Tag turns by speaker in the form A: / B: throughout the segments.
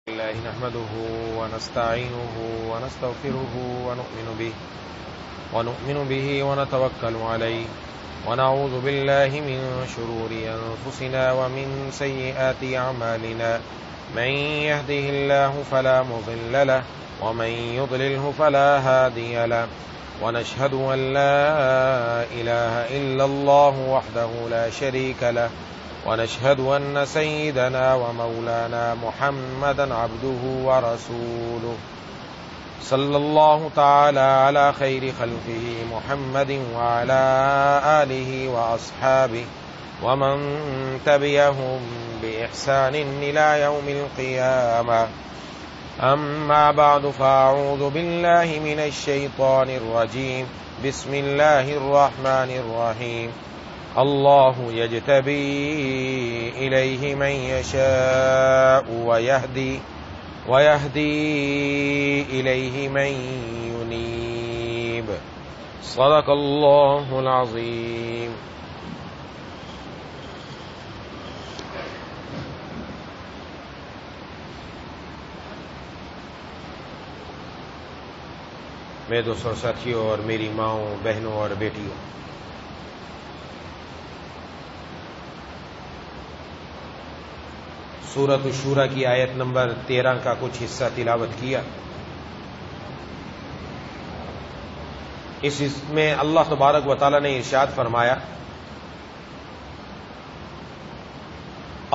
A: الله نحمده ونستعينه ونستغفره ونؤمن به ونتوكل عليه ونعوذ بالله من شرور أنفسنا ومن سيئات أعمالنا من يهده الله فلا مضل له ومن يضلله فلا هادي له ونشهد أن لا إله إلا الله وحده لا شريك له ونشهد أن سيدنا ومولانا محمدا عبده ورسوله صلى الله تعالى على خير خلقه محمد وعلى آله وأصحابه ومن تبعهم بإحسان إلى يوم القيامة أما بعد فأعوذ بالله من الشيطان الرجيم بسم الله الرحمن الرحيم الله يجتبي إليه من يشاء ويهدي إليه من ينيب صدق الله العظيم. میرے دوستوں اور ساتھیوں اور میری ماؤں بہنوں اور بیٹیوں، سورۃ الشورى کی آیت نمبر 13 کا کچھ حصہ تلاوت کیا. اس میں اللہ تبارک و تعالی نے ارشاد فرمایا،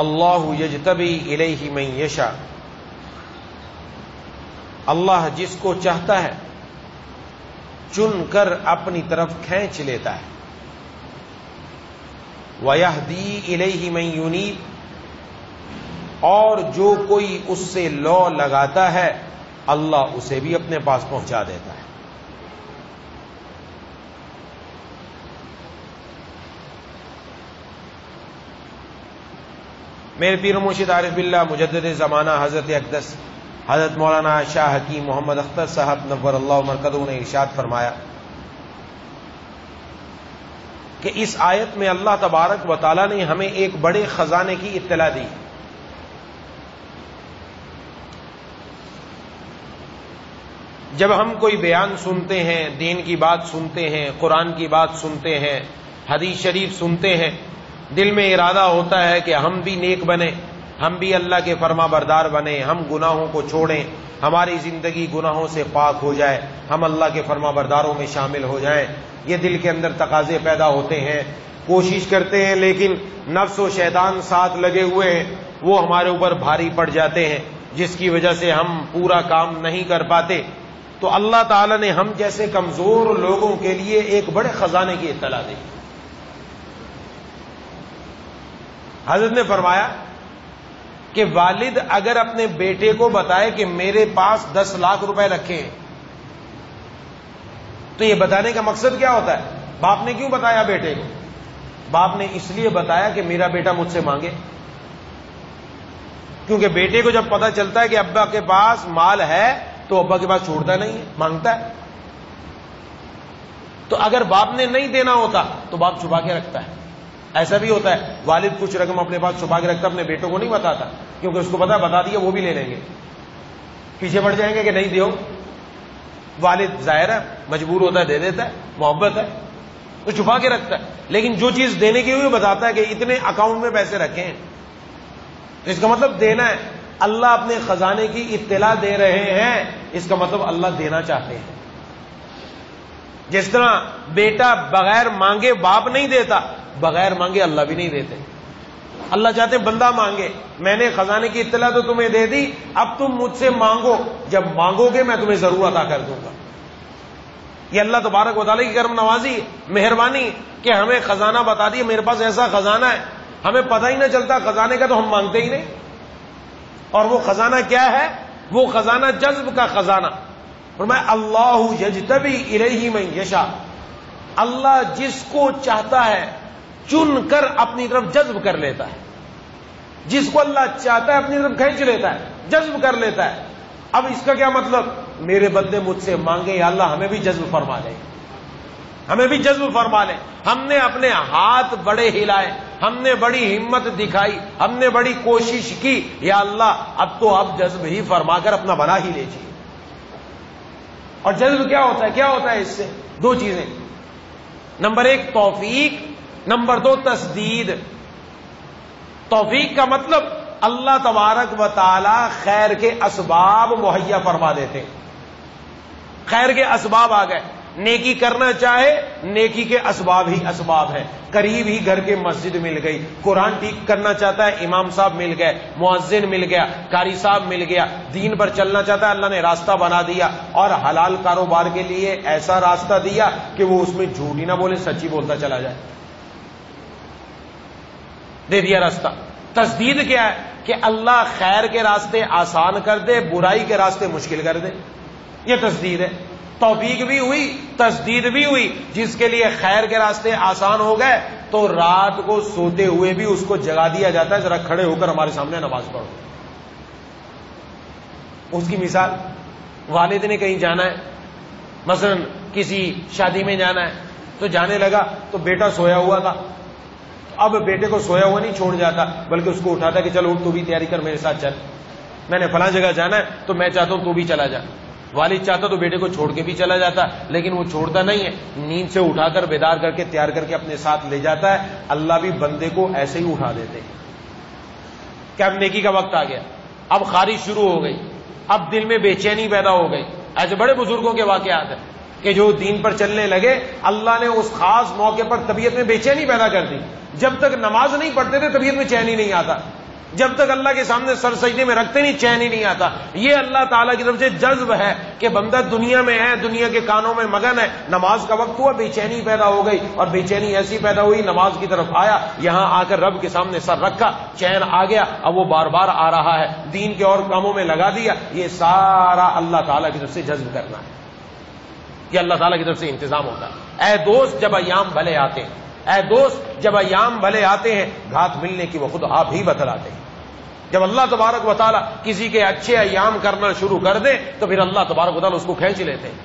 A: اللہ یجتبی الیہ من یشاء، اللہ جس کو چاہتا ہے چن کر اپنی طرف کھینچ لیتا ہے. وَيَهْدِي إِلَيْهِ مَن يُنِيبُ، اور جو کوئی اس سے لو لگاتا ہے اللہ اسے بھی اپنے پاس پہنچا دیتا ہے. میرے پیر و مرشد عارف باللہ مجدد زمانہ حضرت اقدس حضرت مولانا شاہ حکیم محمد اختر صاحب نور اللہ مرکزہ نے ارشاد فرمایا کہ اس آیت میں اللہ تبارک و تعالی نے ہمیں ایک بڑے خزانے کی اطلاع دی. جب ہم کوئی بیان سنتے ہیں، دین کی بات سنتے ہیں، قرآن کی بات سنتے ہیں، حدیث شریف سنتے ہیں، دل میں ارادہ ہوتا ہے کہ ہم بھی نیک بنیں، ہم بھی اللہ کے فرما بردار بنیں، ہم گناہوں کو چھوڑیں، ہماری زندگی گناہوں سے پاک ہو جائے، ہم اللہ کے فرما برداروں میں شامل ہو جائیں. یہ دل کے اندر تقاضے پیدا ہوتے ہیں، کوشش کرتے ہیں، لیکن نفس و شیطان ساتھ لگے ہوئے ہیں، وہ ہمارے اوپر بھاری پڑ جاتے ہیں، جس کی وجہ سے ہم پورا کام نہیں کر پاتے. تو اللہ تعالیٰ نے ہم جیسے کمزور لوگوں کے لیے ایک بڑے خزانے کی اطلاع دی. حضرت نے فرمایا کہ والد اگر اپنے بیٹے کو بتائے کہ میرے پاس 10 لاکھ روپے رکھے ہیں، تو یہ بتانے کا مقصد کیا ہوتا ہے؟ باپ نے کیوں بتایا بیٹے کو؟ باپ نے اس لیے بتایا کہ میرا بیٹا مجھ سے مانگے، کیونکہ بیٹے کو جب پتہ چلتا ہے کہ ابا کے پاس مال ہے تو ابا کے پاس چھوڑتا نہیں ہے، مانگتا ہے. تو اگر باپ نے نہیں دینا ہوتا تو باپ چھپا کے رکھتا ہے. ایسا بھی ہوتا ہے والد کچھ رقم اپنے پاس چھپا کے رکھتا، اپنے بیٹوں کو نہیں بتاتا، کیونکہ اس کو پتا بتا دیا وہ بھی لے لیں گے، پیچھے پڑ جائیں گے کہ نہیں دیو. والد ظاہر ہے مجبور ہوتا ہے، دے دیتا ہے، محبت ہے تو چھپا کے رکھتا ہے. لیکن جو چیز دینے کی ہوئی بتاتا ہے کہ اتنے اکاؤنٹ میں پیسے رکھے ہیں، تو اس کا مطلب دینا ہے. اللہ اپنے خزانے کی اطلاع دے رہے ہیں، اس کا مطلب اللہ دینا چاہتے ہیں. جس طرح بیٹا بغیر مانگے باپ نہیں دیتا، بغیر مانگے اللہ بھی نہیں دیتے. اللہ چاہتے ہیں بندہ مانگے. میں نے خزانے کی اطلاع تو تمہیں دے دی، اب تم مجھ سے مانگو، جب مانگو گے میں تمہیں ضرور عطا کر دوں گا. یہ اللہ تبارک و تعالیٰ کی کرم نوازی، مہربانی کہ ہمیں خزانہ بتا دیا. میرے پاس ایسا خزانہ ہے، ہمیں پتہ ہی نہ چلتا خزانے کا، تو ہم مانگتے ہی نہیں. اور وہ خزانہ کیا ہے؟ وہ خزانہ جذب کا خزانہ. فرمایا اللہ یجتبی الیہ من یشاء، اللہ جس کو چاہتا ہے چن کر اپنی طرف جذب کر لیتا ہے. جس کو اللہ چاہتا ہے اپنی طرف کھینچ لیتا ہے، جذب کر لیتا ہے. اب اس کا کیا مطلب؟ میرے بندے مجھ سے مانگے، یا اللہ ہمیں بھی جذب فرما لے، ہمیں بھی جذب فرما لے. ہم نے اپنے ہاتھ بڑے ہلائے، ہم نے بڑی ہمت دکھائی، ہم نے بڑی کوشش کی، یا اللہ اب تو آپ جذب ہی فرما کر اپنا بنا ہی لیجیے۔ اور جذب کیا ہوتا ہے؟ کیا ہوتا ہے اس سے؟ دو چیزیں، نمبر ایک توفیق، نمبر دو تسدید۔ توفیق کا مطلب اللہ تبارک و تعالی خیر کے اسباب مہیا فرما دیتے ہیں۔ خیر کے اسباب آ گئے، نیکی کرنا چاہے نیکی کے اسباب ہی اسباب ہیں، قریب ہی گھر کے مسجد مل گئی، قرآن ٹھیک کرنا چاہتا ہے امام صاحب مل گئے، مؤذن مل گیا، قاری صاحب مل گیا، دین پر چلنا چاہتا ہے اللہ نے راستہ بنا دیا، اور حلال کاروبار کے لیے ایسا راستہ دیا کہ وہ اس میں جھوٹ ہی نہ بولے، سچی بولتا چلا جائے، دے دیا راستہ۔ تسدید کیا ہے؟ کہ اللہ خیر کے راستے آسان کر دے، برائی کے راستے مشکل کر دے، یہ تسدید ہے۔ توفیق بھی ہوئی، تسدید بھی ہوئی۔ جس کے لیے خیر کے راستے آسان ہو گئے تو رات کو سوتے ہوئے بھی اس کو جگا دیا جاتا ہے، ذرا کھڑے ہو کر ہمارے سامنے نماز پڑھو۔ اس کی مثال، والد نے کہیں جانا ہے، مثلا کسی شادی میں جانا ہے، تو جانے لگا تو بیٹا سویا ہوا تھا، اب بیٹے کو سویا ہوا نہیں چھوڑ جاتا، بلکہ اس کو اٹھاتا کہ چلو تو بھی تیاری کر میرے ساتھ چل، میں نے فلاں جگہ جانا ہے تو میں چاہتا ہوں تو بھی چلا جا۔ والد چاہتا تو بیٹے کو چھوڑ کے بھی چلا جاتا، لیکن وہ چھوڑتا نہیں ہے، نیند سے اٹھا کر بیدار کر کے تیار کر کے اپنے ساتھ لے جاتا ہے۔ اللہ بھی بندے کو ایسے ہی اٹھا دیتے ہیں کہ اب نیکی کا وقت آ گیا، اب خارش شروع ہو گئی، اب دل میں بے چینی پیدا ہو گئی۔ ایسے بڑے بزرگوں کے واقعات ہیں کہ جو دین پر چلنے لگے، اللہ نے اس خاص موقع پر طبیعت میں بے چینی پیدا کر دی۔ جب تک نماز نہیں پڑھتے تھے طبیعت میں چین ہی نہیں آتا، جب تک اللہ کے سامنے سر سجدے میں رکھتے نہیں چین ہی نہیں آتا۔ یہ اللہ تعالیٰ کی طرف سے جذب ہے کہ بندہ دنیا میں ہے، دنیا کے کانوں میں مگن ہے، نماز کا وقت ہوا بے چینی پیدا ہو گئی، اور بے چینی ایسی پیدا ہوئی نماز کی طرف آیا، یہاں آ کر رب کے سامنے سر رکھا، چین آ گیا، اب وہ بار بار آ رہا ہے، دین کے اور کاموں میں لگا دیا۔ یہ سارا اللہ تعالیٰ کی طرف سے جذب کرنا ہے، یہ اللہ تعالیٰ کی طرف سے انتظام ہوتا ہے۔ اے دوست جب ایام بھلے آتے ہیں، اے دوست جب ایام بھلے آتے ہیں، گھات ملنے کی وہ خود آپ ہی بتلاتے ہیں۔ جب اللہ تبارک و تعالیٰ کسی کے اچھے ایام کرنا شروع کر دے تو پھر اللہ تبارک و تعالیٰ اس کو کھینچ لیتے ہیں،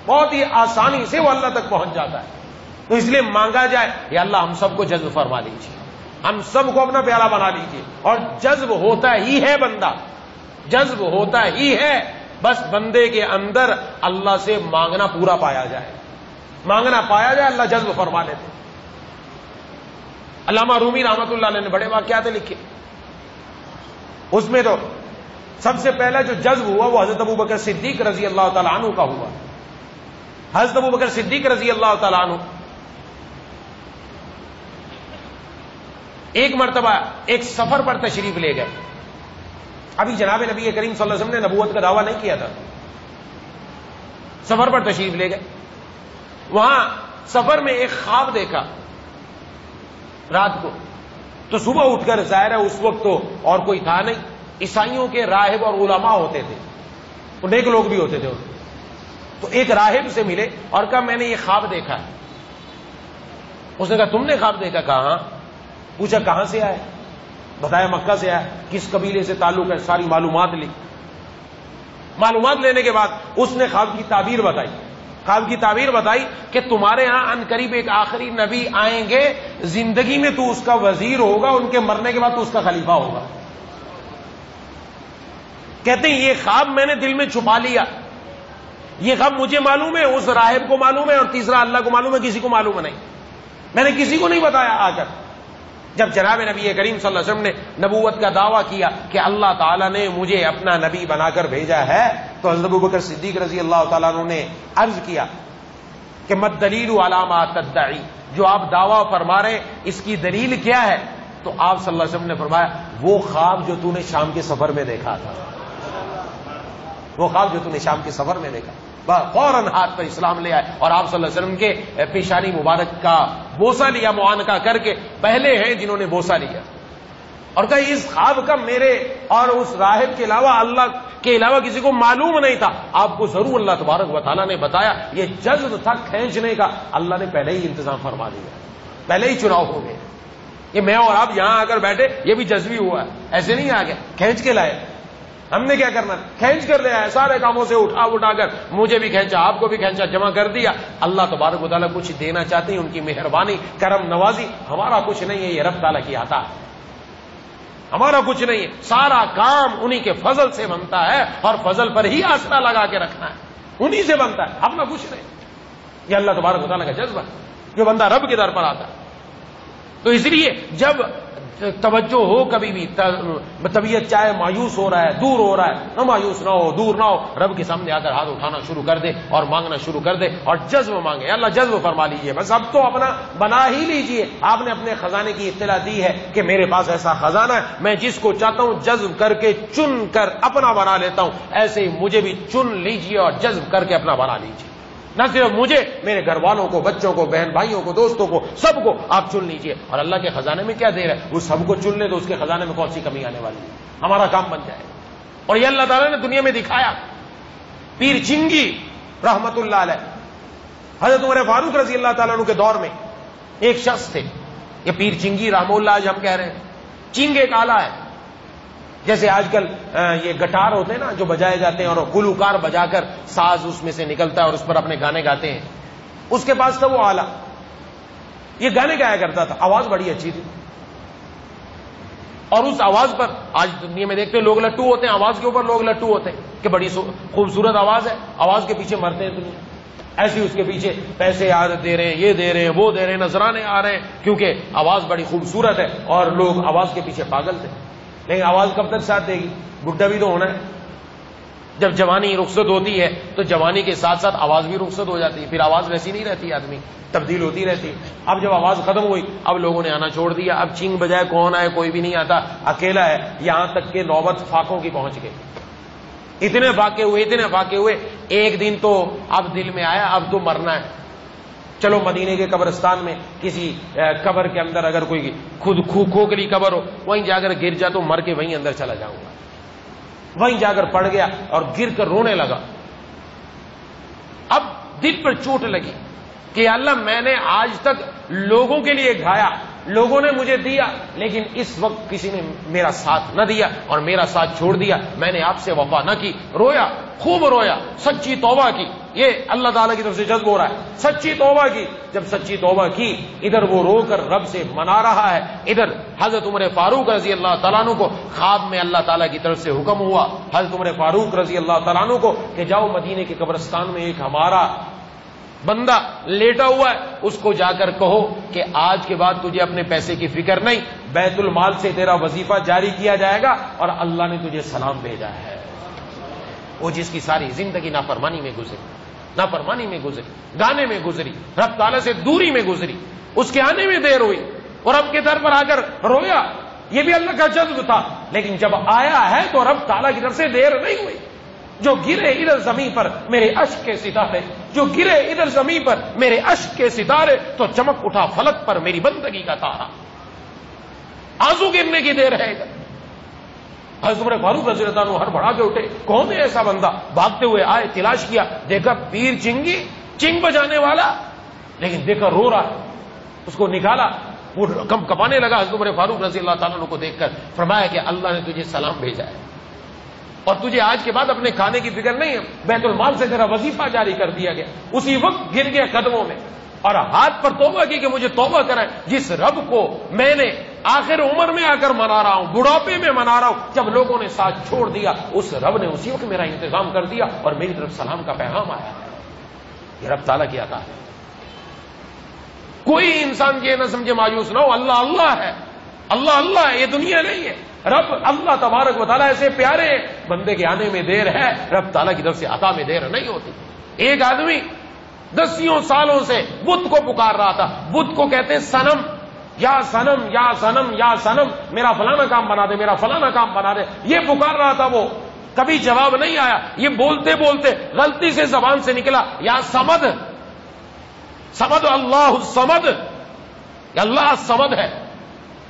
A: بہت ہی آسانی سے وہ اللہ تک پہنچ جاتا ہے۔ تو اس لیے مانگا جائے یا اللہ ہم سب کو جذب فرما لیجیے، ہم سب کو اپنا پیارا بنا لیجیے۔ اور جذب ہوتا ہی ہے بندہ، جذب ہوتا ہی ہے، بس بندے کے اندر اللہ سے مانگنا پورا پایا جائے، مانگنا پایا جائے، اللہ جذب فرما لیتے۔ علامہ رومی رحمۃ اللہ علیہ نے بڑے واقعات لکھے، اس میں تو سب سے پہلا جو جذب ہوا وہ حضرت ابوبکر صدیق رضی اللہ تعالیٰ عنہ کا ہوا۔ حضرت ابوبکر صدیق رضی اللہ تعالیٰ عنہ ایک مرتبہ ایک سفر پر تشریف لے گئے، ابھی جناب نبی کریم صلی اللہ علیہ وسلم نے نبوت کا دعویٰ نہیں کیا تھا، سفر پر تشریف لے گئے، وہاں سفر میں ایک خواب دیکھا رات کو، تو صبح اٹھ کر، ظاہر ہے اس وقت تو اور کوئی تھا نہیں، عیسائیوں کے راہب اور علماء ہوتے تھے، تو نیک لوگ بھی ہوتے تھے، تو ایک راہب سے ملے اور کہا میں نے یہ خواب دیکھا ہے۔ اس نے کہا تم نے خواب دیکھا؟ کہا ہاں۔ پوچھا کہاں سے آئے؟ بتایا مکہ سے آیا، کس قبیلے سے تعلق ہے، ساری معلومات لی۔ معلومات لینے کے بعد اس نے خواب کی تعبیر بتائی، خواب کی تعبیر بتائی کہ تمہارے ہاں ان قریب ایک آخری نبی آئیں گے، زندگی میں تو اس کا وزیر ہوگا، ان کے مرنے کے بعد تو اس کا خلیفہ ہوگا۔ کہتے ہیں یہ خواب میں نے دل میں چھپا لیا، یہ خواب مجھے معلوم ہے، اس راہب کو معلوم ہے، اور تیسرا اللہ کو معلوم ہے، کسی کو معلوم نہیں، میں نے کسی کو نہیں بتایا۔ آ کر جب جناب نبی کریم صلی اللہ علیہ وسلم نے نبوت کا دعویٰ کیا کہ اللہ تعالیٰ نے مجھے اپنا نبی بنا کر بھیجا ہے، تو حضرت ابوبکر صدیق رضی اللہ تعالیٰ عنہ نے عرض کیا کہ مد دلیل علی ما تدعی، جو آپ دعویٰ فرما رہے اس کی دلیل کیا ہے؟ تو آپ صلی اللہ علیہ وسلم نے فرمایا وہ خواب جو تو نے شام کے سفر میں دیکھا تھا، وہ خواب جو تو نے شام کے سفر میں دیکھا۔ فوراً ہاتھ پر اسلام لے آئے اور آپ صلی اللہ علیہ وسلم کے پیشانی مبارک کا بوسہ لیا، معانقہ کر کے، پہلے ہیں جنہوں نے بوسہ لیا، اور کہا اس خواب کا میرے اور اس راہب کے علاوہ، اللہ کے علاوہ کسی کو معلوم نہیں تھا، آپ کو ضرور اللہ تبارک و تعالیٰ نے بتایا۔ یہ جذب تھا کھینچنے کا، اللہ نے پہلے ہی انتظام فرما دیا، پہلے ہی چناؤ ہو گئے۔ یہ میں اور آپ یہاں آ کر بیٹھے، یہ بھی جذبی ہوا ہے، ایسے نہیں آ گیا، کھینچ کے لائے۔ ہم نے کیا کرنا؟ کھینچ کر لے آئے سارے کاموں سے اٹھا کر، مجھے بھی کھینچا، آپ کو بھی کھینچا، جمع کر دیا۔ اللہ تبارک و تعالیٰ کچھ دینا چاہتے ہیں، ان کی مہربانی، کرم نوازی، ہمارا کچھ نہیں ہے، یہ رب تعالیٰ کی عطا ہے، ہمارا کچھ نہیں ہے، سارا کام انہی کے فضل سے بنتا ہے، اور فضل پر ہی آسرا لگا کے رکھنا ہے، انہی سے بنتا ہے، اپنا کچھ نہیں۔ یہ اللہ تبارک و تعالیٰ کا جذبہ جو بندہ رب کے در پر آتا ہے۔ تو اس لیے جب توجہ ہو کبھی بھی، طبیعت چاہے مایوس ہو رہا ہے، دور ہو رہا ہے، نہ مایوس نہ ہو، دور نہ ہو، رب کے سامنے آ کر ہاتھ اٹھانا شروع کر دے اور مانگنا شروع کر دے، اور جذب مانگے، اللہ جذب فرما لیجئے، بس اب تو اپنا بنا ہی لیجئے۔ آپ نے اپنے خزانے کی اطلاع دی ہے کہ میرے پاس ایسا خزانہ ہے، میں جس کو چاہتا ہوں جذب کر کے چن کر اپنا بنا لیتا ہوں، ایسے ہی مجھے بھی چن لیجئے اور جذب کر کے اپنا بنا لیجئے، نہ صرف مجھے، میرے گھر والوں کو، بچوں کو، بہن بھائیوں کو، دوستوں کو، سب کو آپ چن لیجئے۔ اور اللہ کے خزانے میں کیا دیر ہے، وہ سب کو چن لے تو اس کے خزانے میں کون سی کمی آنے والی ہے، ہمارا کام بن جائے۔ اور یہ اللہ تعالیٰ نے دنیا میں دکھایا۔ پیر چنگی رحمت اللہ علیہ، حضرت عمر فاروق رضی اللہ تعالیٰ عنہ کے دور میں ایک شخص تھے، یہ پیر چنگی رحمہ اللہ آج ہم کہہ رہے ہیں، چنگ ایک آلہ ہے، جیسے آج کل یہ گٹار ہوتے ہیں نا جو بجائے جاتے ہیں، اور گلوکار بجا کر ساز اس میں سے نکلتا ہے اور اس پر اپنے گانے گاتے ہیں، اس کے پاس تھا وہ آلہ، یہ گانے گایا کرتا تھا، آواز بڑی اچھی تھی، اور اس آواز پر آج دنیا میں دیکھتے ہیں لوگ لٹو ہوتے ہیں، آواز کے اوپر لوگ لٹو ہوتے ہیں کہ بڑی خوبصورت آواز ہے، آواز کے پیچھے مرتے ہیں دنیا، ایسے اس کے پیچھے پیسے دے رہے ہیں، یہ دے رہے ہیں، وہ دے رہے ہیں، نذرانے آ رہے ہیں، کیونکہ آواز بڑی خوبصورت ہے اور لوگ آواز کے پیچھے پاگل تھے۔ لیکن آواز کب تک ساتھ دے گی؟ بڈھا بھی تو ہونا ہے، جب جوانی رخصت ہوتی ہے تو جوانی کے ساتھ ساتھ آواز بھی رخصت ہو جاتی ہے، پھر آواز ویسی نہیں رہتی، آدمی تبدیل ہوتی رہتی ہے۔ اب جب آواز ختم ہوئی، اب لوگوں نے آنا چھوڑ دیا، اب چنگ بجائے کون آئے کوئی بھی نہیں آتا، اکیلا ہے، یہاں تک کہ نوبت فاقوں کی پہنچ گئی، اتنے فاقے ہوئے، ایک دن تو اب دل میں آیا اب تو مرنا ہے، چلو مدینے کے قبرستان میں کسی قبر کے اندر اگر کوئی خود کھوکھلی قبر ہو، وہیں جا کر گر جا تو مر کے وہیں اندر چلا جاؤں گا، وہیں جا کر پڑ گیا اور گر کر رونے لگا۔ اب دل پر چوٹ لگی کہ اللہ میں نے آج تک لوگوں کے لیے گایا، لوگوں نے مجھے دیا، لیکن اس وقت کسی نے میرا ساتھ نہ دیا اور میرا ساتھ چھوڑ دیا، میں نے آپ سے وفا نہ کی، رویا، خوب رویا، سچی توبہ کی، یہ اللہ تعالیٰ کی طرف سے جذب ہو رہا ہے، سچی توبہ کی۔ جب سچی توبہ کی، ادھر وہ رو کر رب سے منا رہا ہے، ادھر حضرت عمر فاروق رضی اللہ تعالیٰ عنہ کو خواب میں اللہ تعالیٰ کی طرف سے حکم ہوا، حضرت عمر فاروق رضی اللہ تعالیٰ عنہ کو، کہ جاؤ مدینے کے قبرستان میں ایک ہمارا بندہ لیٹا ہوا ہے، اس کو جا کر کہو کہ آج کے بعد تجھے اپنے پیسے کی فکر نہیں، بیت المال سے تیرا وظیفہ جاری کیا جائے گا اور اللہ نے تجھے سلام بھیجا ہے۔ وہ جس کی ساری زندگی نافرمانی میں گزری، گانے میں گزری، رب تعالیٰ سے دوری میں گزری، اس کے آنے میں دیر ہوئی اور رب کے در پر آ کر رویا، یہ بھی اللہ کا جذب تھا، لیکن جب آیا ہے تو رب تعالیٰ کی طرف سے دیر نہیں ہوئی۔ جو گرے ادھر زمین پر میرے اشک کے ستارے، جو گرے ادھر زمین پر میرے اشک کے ستارے، تو چمک اٹھا فلک پر میری بندگی کا تارا، آنسو گرنے کی دیر ہے۔ حضرت عمر فاروق رضی اللہ عنہ ہر بڑھا کے اٹھے، کون ہے ایسا بندہ؟ بھاگتے ہوئے آئے، تلاش کیا، دیکھا پیر چنگی، چنگ بجانے والا، لیکن دیکھا رو رہا ہے، اس کو نکالا، وہ کپانے لگا۔ حضرت عمر فاروق رضی اللہ تعالیٰ عنہ کو دیکھ کر فرمایا کہ اللہ نے تجھے سلام بھیجا ہے اور تجھے آج کے بعد اپنے کھانے کی فکر نہیں ہے، بیت المال سے تیرا وظیفہ جاری کر دیا گیا۔ اسی وقت گر گیا قدموں میں اور ہاتھ پر توبہ کی کہ مجھے توبہ کرائیں، جس رب کو میں نے آخر عمر میں آ کر منا رہا ہوں، بڑھاپے میں منا رہا ہوں، جب لوگوں نے ساتھ چھوڑ دیا، اس رب نے اسی وقت میرا انتظام کر دیا اور میری طرف سلام کا پیغام آیا۔ یہ رب تعالیٰ کی عطا ہے۔ کوئی انسان یہ نہ سمجھے مایوس نہ ہو، اللہ اللہ ہے، اللہ اللہ ہے، یہ دنیا نہیں ہے۔ رب اللہ تبارک و تعالیٰ ایسے پیارے ہیں، بندے کے آنے میں دیر ہے، رب تعالیٰ کی طرف سے عطا میں دیر نہیں ہوتی۔ ایک آدمی 10 سالوں سے بت کو پکار رہا تھا، بت کو کہتے ہیں صنم، یا صنم یا صنم یا صنم، میرا فلانا کام بنا دے، میرا فلانا کام بنا دے، یہ پکار رہا تھا، وہ کبھی جواب نہیں آیا۔ یہ بولتے بولتے غلطی سے زبان سے نکلا یا سمد، سمد اللہ الصمد، اللہ سمد ہے،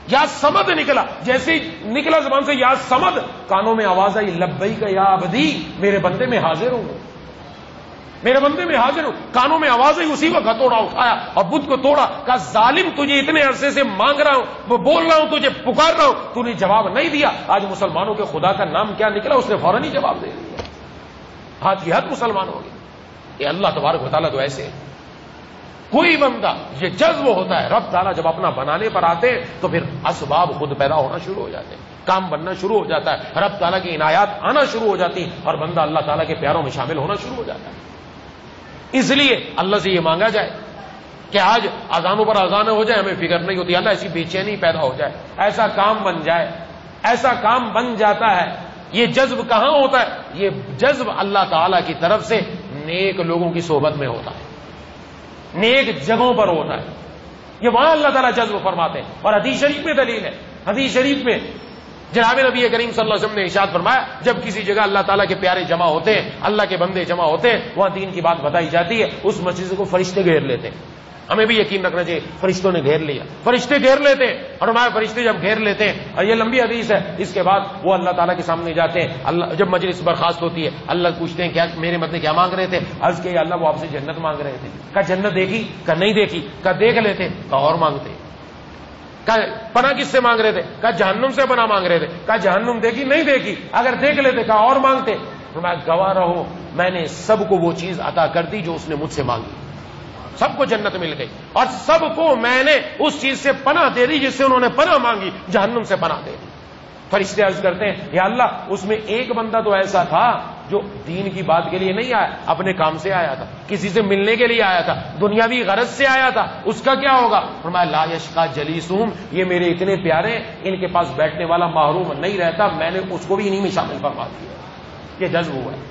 A: یا سمد نکلا، جیسے ہی نکلا زبان سے یا سمد، کانوں میں آواز آئی لبیک یا عبدی، میرے بندے میں حاضر ہوں، میرے بندے میں حاضر ہوں. کانوں میں آواز آئی, اسی وقت ہتھوڑا اٹھایا اور بت کو توڑا. کہا ظالم, تجھے اتنے عرصے سے مانگ رہا ہوں, وہ بول رہا ہوں, تجھے پکار رہا ہوں, تو نے جواب نہیں دیا. آج مسلمانوں کے خدا کا نام کیا نکلا, اس نے فوراً ہی جواب دے دیا. ہاتھ کی حد مسلمان ہو گئے. یہ اللہ تبارک و تعالیٰ تو ایسے ہے. کوئی بندہ یہ جذب ہوتا ہے, رب تعالیٰ جب اپنا بنانے پر آتے ہیں تو پھر اسباب خود پیدا ہونا شروع ہو جاتے ہیں, کام بننا شروع ہو جاتا ہے, رب تعالیٰ کی عنایات آنا شروع ہو جاتی ہیں اور بندہ اللہ تعالیٰ کے پیاروں میں شامل ہونا شروع ہو جاتا ہے. اس لیے اللہ سے یہ مانگا جائے کہ آج اذانوں پر اذانیں ہو جائے, ہمیں فکر نہیں ہوتی, اللہ ایسی بے چینی پیدا ہو جائے, ایسا کام بن جائے, ایسا کام بن جاتا ہے. یہ جذب کہاں ہوتا ہے؟ یہ جذب اللہ تعالیٰ کی طرف سے نیک لوگوں کی صحبت میں ہوتا ہے, نیک جگہوں پر ہوتا ہے. یہ وہاں اللہ تعالیٰ جذب فرماتے ہیں. اور حدیث شریف میں دلیل ہے, حدیث شریف میں جناب نبی کریم صلی اللہ علیہ وسلم نے ارشاد فرمایا, جب کسی جگہ اللہ تعالیٰ کے پیارے جمع ہوتے ہیں, اللہ کے بندے جمع ہوتے ہیں, وہاں دین کی بات بتائی جاتی ہے, اس مسجد کو فرشتے گھیر لیتے ہیں. ہمیں بھی یقین رکھنا چاہیے, فرشتوں نے گھیر لیا, فرشتے گھیر لیتے ہیں. اور ہمارے فرشتے جب گھیر لیتے ہیں, اور یہ لمبی حدیث ہے, اس کے بعد وہ اللہ تعالیٰ کے سامنے جاتے ہیں. اللہ جب مجلس برخاست ہوتی ہے, اللہ پوچھتے ہیں کیا میرے مدد کیا مانگ رہے تھے؟ عرض کہ اللہ وہ آپ سے جنت مانگ رہے تھے. کہا جنت دیکھی؟ کہا نہیں دیکھی. کہا دیکھ لیتے؟ کہا اور مانگتے. کہا پناہ کس سے مانگ رہے تھے؟ کہا جہنم سے پناہ مانگ رہے تھے. کہا جہنم دیکھی؟ نہیں دیکھی. اگر دیکھ لیتے کہا اور مانگتے. میں گواہ رہو, میں نے سب کو وہ چیز عطا کر دی جو اس نے مجھ سے مانگی. سب کو جنت مل گئی اور سب کو میں نے اس چیز سے پناہ دے دی جس سے انہوں نے پناہ مانگی, جہنم سے پناہ دے دی. فرشتے عرض کرتے ہیں یا اللہ, اس میں ایک بندہ تو ایسا تھا جو دین کی بات کے لیے نہیں آیا, اپنے کام سے آیا تھا, کسی سے ملنے کے لیے آیا تھا, دنیاوی غرض سے آیا تھا, اس کا کیا ہوگا؟ فرمایا لا یشقا جلیسہم, یہ میرے اتنے پیارے, ان کے پاس بیٹھنے والا محروم نہیں رہتا, میں نے اس کو بھی انہی میں شامل فرما دیا. یہ جذب ہوا ہے,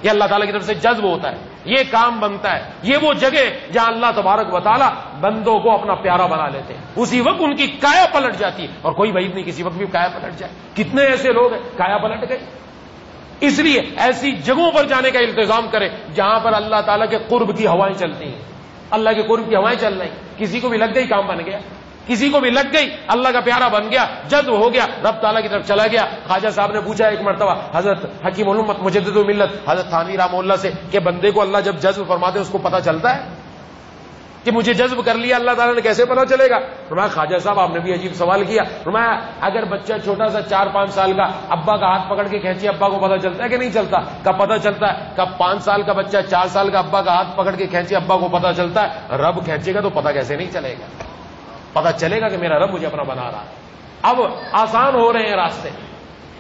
A: یہ اللہ تعالیٰ کی طرف سے جذب ہوتا ہے, یہ کام بنتا ہے. یہ وہ جگہ جہاں اللہ تبارک و تعالیٰ بندوں کو اپنا پیارا بنا لیتے ہیں, اسی وقت ان کی کایا پلٹ جاتی ہے. اور کوئی بعید نہیں کسی وقت بھی کایا پلٹ جائے. کتنے ایسے لوگ ہیں کایا پلٹ گئے. اس لیے ایسی جگہوں پر جانے کا التزام کرے جہاں پر اللہ تعالیٰ کے قرب کی ہوائیں چلتی ہیں, اللہ کے قرب کی ہوائیں چل رہی. کسی کو بھی لگ گئی کام بن گیا, کسی کو بھی لگ گئی اللہ کا پیارا بن گیا, جذب ہو گیا, رب تعالیٰ کی طرف چلا گیا. خواجہ صاحب نے پوچھا ایک مرتبہ حضرت حکیم الامت مجدد الملت حضرت تھانوی رحمہ اللہ سے کہ بندے کو اللہ جب جذب فرماتے ہیں اس کو پتہ چلتا ہے کہ مجھے جذب کر لیا اللہ تعالیٰ نے, کیسے پتہ چلے گا؟ فرمایا خواجہ صاحب آپ نے بھی عجیب سوال کیا. فرمایا اگر بچہ چھوٹا سا 4-5 سال کا ابا کا ہاتھ پکڑ کے کھینچے, ابا کو پتہ چلتا ہے کہ نہیں چلتا؟ کب پتہ چلتا ہے؟ کب 5 سال کا بچہ 4 سال کا ابا کا ہاتھ پکڑ کے کھینچے, ابا کو پتہ چلتا ہے. رب کھینچے گا تو پتہ کیسے نہیں چلے گا؟ پتہ چلے گا کہ میرا رب مجھے اپنا بنا رہا ہے. اب آسان ہو رہے ہیں راستے,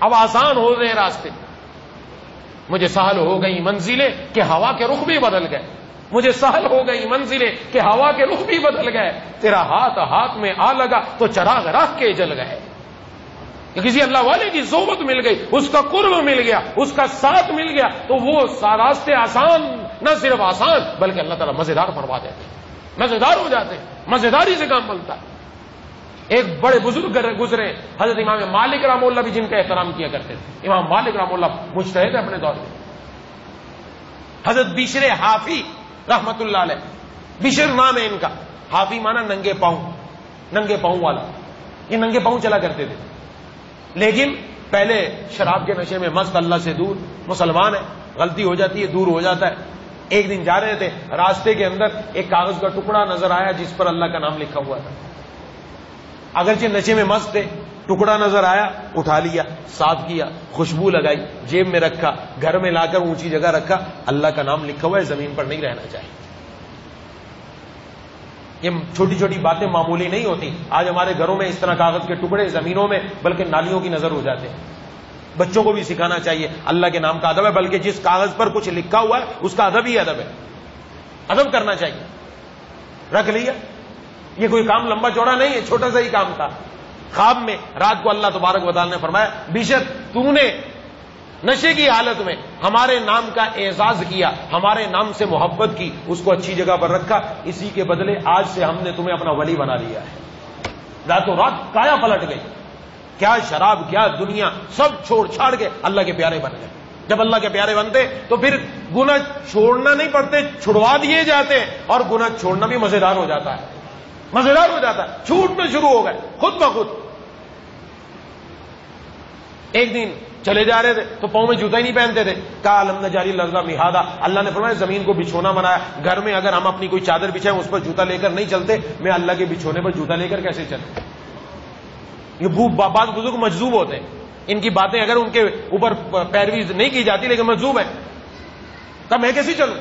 A: اب آسان ہو رہے ہیں راستے. مجھے سہل ہو گئی منزلیں کہ ہوا کے رخ بھی بدل گئے, مجھے سہل ہو گئی منزلیں کہ ہوا کے رخ بھی بدل گئے. تیرا ہاتھ ہاتھ میں آ لگا تو چراغ رکھ کے جل گئے. کہ کسی اللہ والے کی صحبت مل گئی, اس کا قرب مل گیا, اس کا ساتھ مل گیا, تو وہ راستے آسان, نہ صرف آسان بلکہ اللہ تعالیٰ مزیدار فرما دیتے ہیں, مزیدار ہو جاتے ہیں, مزیداری سے کام بنتا ہے. ایک بڑے بزرگ گزرے حضرت امام مالک رحمہ اللہ بھی, جن کا احترام کیا کرتے تھے. امام مالک رحمہ اللہ مجتہد اپنے دور میں. حضرت بشر حافی رحمت اللہ علیہ, بشر نام ہے ان کا, حافی مانا ننگے پاؤں, ننگے پاؤں والا. یہ ننگے پاؤں چلا کرتے تھے, لیکن پہلے شراب کے نشے میں مست, اللہ سے دور, مسلمان ہے, غلطی ہو جاتی ہے, دور ہو جاتا ہے. ایک دن جا رہے تھے, راستے کے اندر ایک کاغذ کا ٹکڑا نظر آیا جس پر اللہ کا نام لکھا ہوا تھا. اگرچہ نشے میں مست تھے, ٹکڑا نظر آیا, اٹھا لیا, صاف کیا, خوشبو لگائی, جیب میں رکھا, گھر میں لا کر اونچی جگہ رکھا. اللہ کا نام لکھا ہوا ہے, زمین پر نہیں رہنا چاہیے. یہ چھوٹی چھوٹی باتیں معمولی نہیں ہوتی. آج ہمارے گھروں میں اس طرح کاغذ کے ٹکڑے زمینوں میں بلکہ نالیوں کی نظر ہو جاتے ہیں. بچوں کو بھی سکھانا چاہیے اللہ کے نام کا ادب ہے, بلکہ جس کاغذ پر کچھ لکھا ہوا ہے اس کا ادب ہی ادب ہے, ادب کرنا چاہیے. رکھ لیا, یہ کوئی کام لمبا چوڑا نہیں ہے, چھوٹا سا ہی کام تھا. خواب میں رات کو اللہ تبارک و تعالی نے فرمایا, بشر تو نے نشے کی حالت میں ہمارے نام کا اعزاز کیا, ہمارے نام سے محبت کی, اس کو اچھی جگہ پر رکھا, اسی کے بدلے آج سے ہم نے تمہیں اپنا ولی بنا لیا ہے. راتوں رات کایا پلٹ گئی. کیا شراب, کیا دنیا, سب چھوڑ چھاڑ کے اللہ کے پیارے بن گئے. جب اللہ کے پیارے بنتے تو پھر گناہ چھوڑنا نہیں پڑتے, چھڑوا دیے جاتے ہیں, اور گناہ چھوڑنا بھی مزیدار ہو جاتا ہے, مزیدار ہو جاتا ہے, چھوٹنے شروع ہو گئے خود بخود. ایک دن چلے جا رہے تھے تو پاؤں میں جوتا ہی نہیں پہنتے تھے. کہا الم نجعل الارض مہادا, اللہ نے فرمایا زمین کو بچھونا بنایا. گھر میں اگر ہم اپنی کوئی چادر بچھائیں اس پر جوتا لے کر نہیں چلتے, میں اللہ کے بچھونے پر جوتا لے کر کیسے چلوں؟ یہ بعض بزرگ مجذوب ہوتے ہیں, ان کی باتیں اگر ان کے اوپر پیروی نہیں کی جاتی لیکن مجذوب ہے, تب میں کیسے چلوں؟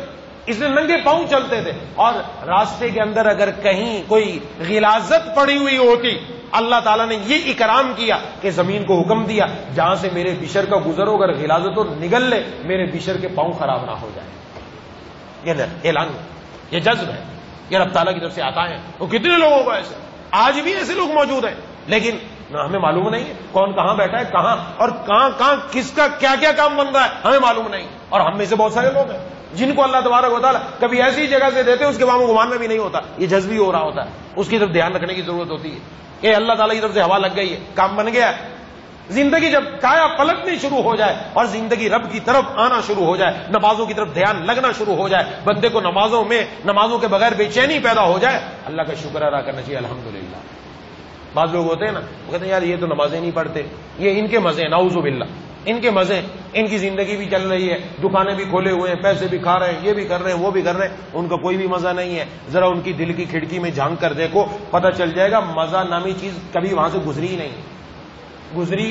A: اس لیے ننگے پاؤں چلتے تھے. اور راستے کے اندر اگر کہیں کوئی غلاظت پڑی ہوئی ہوتی, اللہ تعالیٰ نے یہ اکرام کیا کہ زمین کو حکم دیا جہاں سے میرے بشر کا گزر ہو, اگر غلاظت ہو نگل لے, میرے بشر کے پاؤں خراب نہ ہو جائے. یہ اعلان, یہ جذب ہے, یہ رب تعالیٰ کی طرف سے آتا ہے. وہ کتنے لوگوں کو ایسے, آج بھی ایسے لوگ موجود ہیں, لیکن ہمیں معلوم نہیں ہے کون کہاں بیٹھا ہے, کہاں اور کہاں کس کا کیا کیا کام بن رہا ہے, ہمیں معلوم نہیں. اور ہم میں سے بہت سارے لوگ ہیں جن کو اللہ تبارک و تعالیٰ کبھی ایسی جگہ سے دیتے اس کے بعد گمان میں بھی نہیں ہوتا, یہ جذبی ہو رہا ہوتا ہے. اس کی طرف دھیان رکھنے کی ضرورت ہوتی ہے کہ اللہ تعالیٰ کی طرف سے ہوا لگ گئی ہے, کام بن گیا ہے. زندگی جب کایا پلٹنی شروع ہو جائے اور زندگی رب کی طرف آنا شروع ہو جائے, نمازوں کی طرف دھیان لگنا شروع ہو جائے, بندے کو نمازوں کے بغیر بے چینی پیدا ہو جائے, اللہ کا شکر ادا کرنا چاہیے الحمدللہ. بعض لوگ ہوتے ہیں نا, وہ کہتے ہیں یار یہ تو نمازیں نہیں پڑھتے, یہ ان کے مزے ہیں, نعوذ باللہ, ان کے مزے, ان کی زندگی بھی چل رہی ہے, دکانیں بھی کھولے ہوئے ہیں, پیسے بھی کھا رہے ہیں, یہ بھی کر رہے ہیں, وہ بھی کر رہے ہیں, ان کا کوئی بھی مزہ نہیں ہے. ذرا ان کی دل کی کھڑکی میں جھانک کر دیکھو, پتہ چل جائے گا مزہ نامی چیز کبھی وہاں سے گزری ہی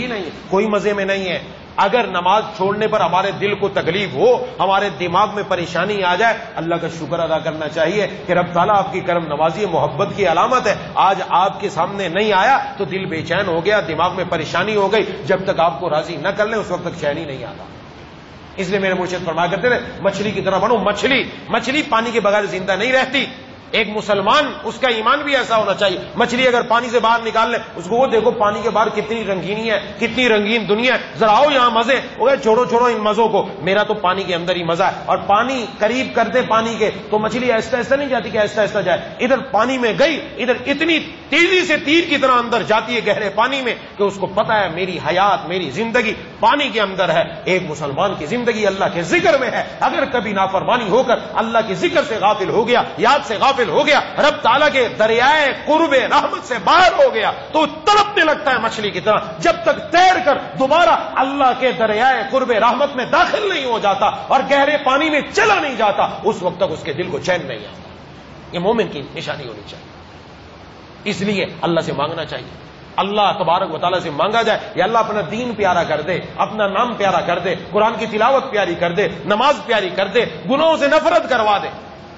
A: نہیں ہے, کوئی مزے میں نہیں ہے. اگر نماز چھوڑنے پر ہمارے دل کو تکلیف ہو, ہمارے دماغ میں پریشانی آ جائے, اللہ کا شکر ادا کرنا چاہیے کہ رب تعالیٰ آپ کی کرم نوازی محبت کی علامت ہے. آج آپ کے سامنے نہیں آیا تو دل بے چین ہو گیا, دماغ میں پریشانی ہو گئی. جب تک آپ کو راضی نہ کر لیں اس وقت تک چین ہی نہیں آتا. اس لیے میرے مرشد فرمایا کرتے تھے مچھلی کی طرح بنو. مچھلی پانی کے بغیر زندہ نہیں رہتی. ایک مسلمان اس کا ایمان بھی ایسا ہونا چاہیے. مچھلی اگر پانی سے باہر نکال لے, اس کو وہ دیکھو پانی کے باہر کتنی رنگینی ہے, کتنی رنگین دنیا ہے, ذرا آؤ یہاں مزے. وہ چھوڑو ان مزوں کو, میرا تو پانی کے اندر ہی مزہ ہے. اور پانی قریب کرتے پانی کے تو مچھلی ایسا نہیں جاتی کہ ایسا جائے. ادھر پانی میں گئی, ادھر اتنی تیزی سے تیر کی طرح اندر جاتی ہے گہرے پانی میں کہ اس کو پتا ہے میری حیات, میری زندگی پانی کے اندر ہے. ایک مسلمان کی زندگی اللہ کے ذکر میں ہے. اگر کبھی نافرمانی ہو کر اللہ کے ذکر سے غافل ہو گیا, یاد سے غافل ہو گیا, رب تعالیٰ کے دریائے قرب رحمت سے باہر ہو گیا, تو تڑپنے لگتا ہے مچھلی کی طرح. جب تک تیر کر دوبارہ اللہ کے دریائے قرب رحمت میں داخل نہیں ہو جاتا اور گہرے پانی میں چلا نہیں جاتا, اس وقت تک اس کے دل کو چین نہیں آتا. یہ مومن کی نشانی ہونی چاہیے. اس لیے اللہ سے مانگنا چاہیے, اللہ تبارک و تعالیٰ سے مانگا جائے یا اللہ اپنا دین پیارا کر دے, اپنا نام پیارا کر دے, قرآن کی تلاوت پیاری کر دے, نماز پیاری کر دے, گناہوں سے نفرت کروا دے.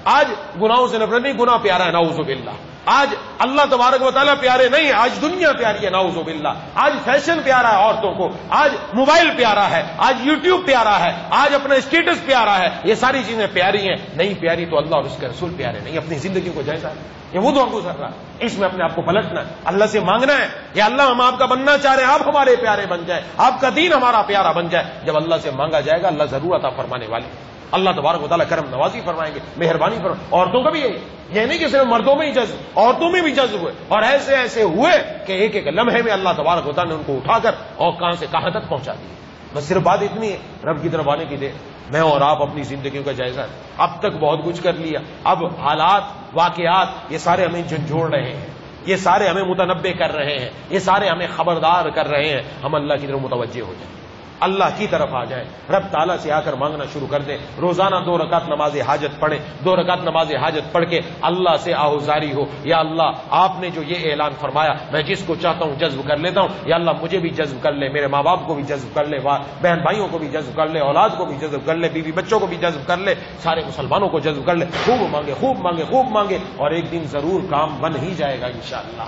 A: آج گناہوں سے نفرت نہیں, گناہ پیارا ہے نعوذ باللہ. آج اللہ تبارک و تعالیٰ پیارے نہیں ہے, آج دنیا پیاری ہے نعوذ باللہ. آج فیشن پیارا ہے عورتوں کو, آج موبائل پیارا ہے, آج یوٹیوب پیارا ہے, آج اپنا اسٹیٹس پیارا ہے. یہ ساری چیزیں پیاری ہیں, نہیں پیاری تو اللہ اور اس کے رسول پیارے نہیں. اپنی زندگی کو جیسا ہے یہ وہ دور گزر رہا ہے, اس میں اپنے آپ کو پلٹنا ہے, اللہ سے مانگنا ہے یا اللہ ہم آپ کا بننا چاہ رہے ہیں, آپ ہمارے پیارے بن جائے, آپ کا دین ہمارا پیارا بن جائے. جب اللہ سے مانگا جائے گا اللہ ضرور عطا فرمانے والی. اللہ تبارک و تعالیٰ کرم نوازی فرمائیں گے, مہربانی فرمائیں. عورتوں کا بھی یہی, یہ نہیں کہ صرف مردوں میں ہی جذب, عورتوں میں بھی جذب ہوئے, اور ایسے ہوئے کہ ایک ایک لمحے میں اللہ تبارک و تعالیٰ نے ان کو اٹھا کر اور کہاں سے کہاں تک پہنچا دی. بس صرف بات اتنی ہے, رب کی طرف آنے کی دیر. میں اور آپ اپنی زندگیوں کا جائزہ, اب تک بہت کچھ کر لیا, اب حالات واقعات یہ سارے ہمیں جھنجھوڑ رہے ہیں, یہ سارے ہمیں متنبع کر رہے ہیں, یہ سارے ہمیں خبردار کر رہے ہیں. ہم اللہ کی طرف متوجہ ہو جائیں, اللہ کی طرف آ جائیں, رب تعالیٰ سے آ کر مانگنا شروع کر دیں. روزانہ 2 رکعت نماز حاجت پڑھیں, 2 رکعت نماز حاجت پڑھ کے اللہ سے آہوزاری ہو, یا اللہ آپ نے جو یہ اعلان فرمایا میں جس کو چاہتا ہوں جذب کر لیتا ہوں, یا اللہ مجھے بھی جذب کر لے, میرے ماں باپ کو بھی جذب کر لے, بہن بھائیوں کو بھی جذب کر لے, اولاد کو بھی جذب کر لے, بیوی بچوں کو بھی جذب کر لے, سارے مسلمانوں کو جذب کر لے. خوب مانگے, خوب مانگے, خوب مانگے, اور ایک دن ضرور کام بن ہی جائے گا انشاءاللہ,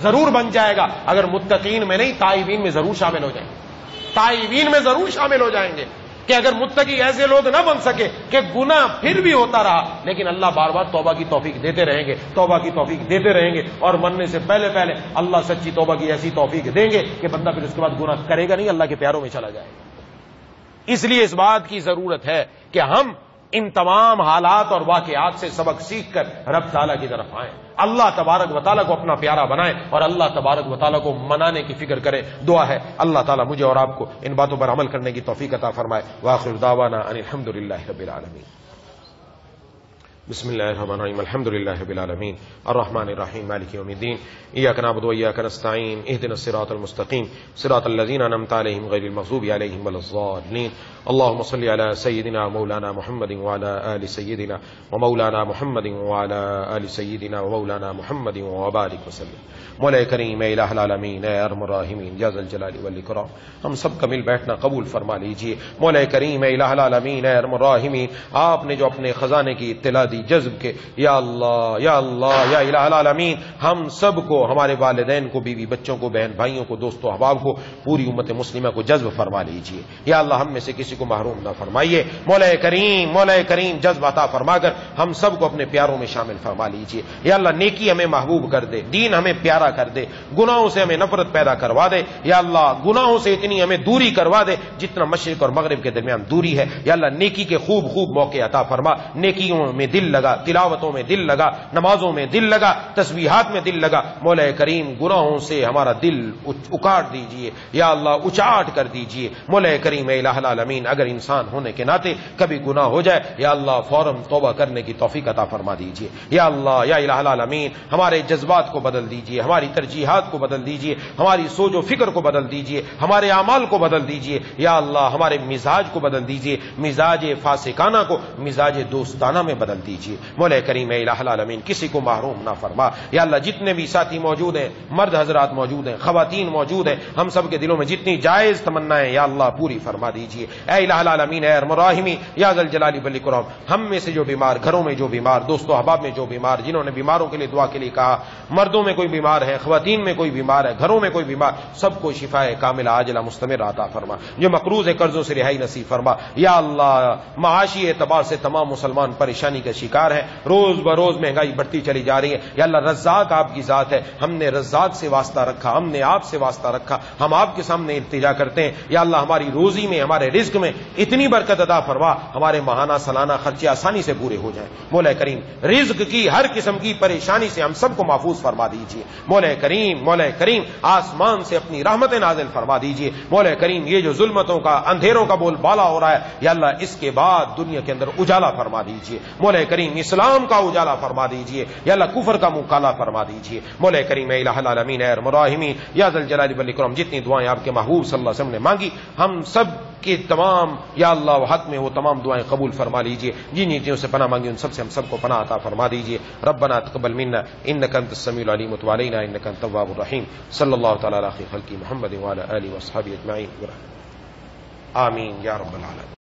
A: ضرور بن جائے گا. اگر متقین میں نہیں تائبین میں ضرور شامل ہو جائیں گے, تائبین میں ضرور شامل ہو جائیں گے. کہ اگر متقی ایسے لوگ نہ بن سکے کہ گناہ پھر بھی ہوتا رہا لیکن اللہ بار بار توبہ کی توفیق دیتے رہیں گے, توبہ کی توفیق دیتے رہیں گے, اور مرنے سے پہلے اللہ سچی توبہ کی ایسی توفیق دیں گے کہ بندہ پھر اس کے بعد گناہ کرے گا نہیں, اللہ کے پیاروں میں چلا جائے گا. اس لیے اس بات کی ضرورت ہے کہ ہم ان تمام حالات اور واقعات سے سبق سیکھ کر رب تعالیٰ کی طرف آئیں, اللہ تبارک و تعالیٰ کو اپنا پیارا بنائیں اور اللہ تبارک و تعالیٰ کو منانے کی فکر کریں. دعا ہے اللہ تعالیٰ مجھے اور آپ کو ان باتوں پر عمل کرنے کی توفیق عطا فرمائے. وآخر دعوانا ان الحمد للہ رب العالمین. بسم الله الرحمن الرحيم الحمد لله رب العالمين الرحمن الرحيم مالك يوم الدين إياك نعبد وإياك نستعين اهدنا الصراط المستقيم صراط الذين أنعمت عليهم غير المغضوب عليهم ولا الضالين اللهم صل على سيدنا مولانا محمد وعلى آل سيدنا ومولانا محمد وعلى آل سيدنا ومولانا محمد وبارك وسلم. مولا کریم اے الہ العالمین اے ارحم الراحمین یا ذا الجلال والاکرام ہم سب کا مل بیٹھنا قبول فرما لیجئے. مولا کریم اے الہ العالمین اے ارحم الراحمین آپ نے جو اپنے خزانے کی اطلاع دی جذب کے یا اللہ یا اللہ یا الہ العالمین ہم سب کو ہمارے والدین کو بیوی بچوں کو بہن بھائیوں کو دوستوں احباب کو پوری امت مسلمہ کو جذب فرما لیجئے. یا اللہ ہم میں سے کسی کو محروم نہ فرمائیے. مولا کریم جذب عطا فرما کر ہم سب کو اپنے پیاروں میں شامل فرما لیجئے. یا اللہ نیکی ہمیں محبوب کر دے, دین ہمیں پیارا کر دے, گناہوں سے ہمیں نفرت پیدا کروا دے. یا اللہ گناہوں سے اتنی ہمیں دوری کروا دے جتنا مشرق اور مغرب کے درمیان دوری ہے. یا اللہ نیکی کے خوب موقع عطا فرما, نیکیوں میں دل لگا, تلاوتوں میں دل لگا, نمازوں میں دل لگا, تسبیحات میں دل لگا. مولا کریم گناہوں سے ہمارا دل اکاٹ دیجئے, یا اللہ اچاٹ کر دیجئے. مولا کریم اے الہ العالمین اگر انسان ہونے کے ناطے کبھی گناہ ہو جائے یا اللہ فوراً توبہ کرنے کی توفیق عطا فرما دیجئے. یا اللہ یا الہ العالمین ہمارے جذبات کو بدل دیجئے, ہماری ترجیحات کو بدل دیجئے, ہماری سوچ و فکر کو بدل دیجئے, ہمارے اعمال کو بدل دیجئے. یا اللہ ہمارے مزاج کو بدل دیجئے, مزاج فاسقانہ کو مزاج دوستانہ میں بدل دیجئے. مولا کریم اے الہ العالمین کسی کو محروم نہ فرما. یا اللہ جتنے بھی ساتھی موجود ہیں, مرد حضرات موجود ہیں, خواتین موجود ہیں, ہم سب کے دلوں میں جتنی جائز تمنائیں یا اللہ پوری فرما دیجئے. اے الہ العالمین اے ارحم الراحمین یا ذا الجلال والاکرام ہم میں سے جو بیمار, گھروں میں جو بیمار, دوستوں احباب میں جو بیمار, جنہوں نے بیماروں کے لیے دعا کے لیے کہا, مردوں میں کوئی بیمار ہے, خواتین میں کوئی بیمار ہے, گھروں میں کوئی بیمار, سب کو شفاء کاملہ عاجلہ مستمر عطا فرما. جو مقروض ہے قرضوں سے رہائی نصیب فرما. یا اللہ معاشی اعتبار سے تمام مسلمان پریشانی کا شکار ہیں, روز بروز مہنگائی بڑھتی چلی جا رہی ہے. یا اللہ رزاق آپ کی ذات ہے, ہم نے رزاق سے واسطہ رکھا, ہم نے آپ سے واسطہ رکھا, ہم آپ کے سامنے التجا کرتے ہیں. یا اللہ ہماری روزی میں, ہمارے رزق میں اتنی برکت عطا فرما, ہمارے ماہانہ سالانہ خرچے آسانی سے پورے ہو جائیں. مولا کریم رزق کی ہر قسم کی پریشانی سے ہم سب کو محفوظ فرما دیجئے. مولا کریم آسمان سے اپنی رحمت نازل فرما دیجئے. مولا کریم یہ جو ظلمتوں کا, اندھیروں کا بول بالا ہو رہا ہے, یا اللہ اس کے بعد دنیا کے اندر اجالا فرما دیجئے. مولا کریم اسلام کا اجالا فرما دیجئے. یا اللہ کفر کا منہ کالا فرما دیجئے. مولا کریم اے الہ العالمین اے ارحم الراحمین یا ذا الجلال والاکرام جتنی دعائیں آپ کے محبوب صلی اللہ علیہ وسلم نے مانگی ہم سب کے تمام یا اللہ حق میں وہ تمام دعائیں قبول فرما لیجئے. جن چیزوں سے پناہ مانگی ان سب سے ہم سب کو پناہ عطا فرما دیجئے. ربنا تقبل منا انک انت السمیع العلیم وتب علینا انک انت التواب الرحیم. صلی اللہ تعالی علی خیر خلقہ محمد وعلی آلہ واصحابہ اجمعین. آمین یا رب العالمین.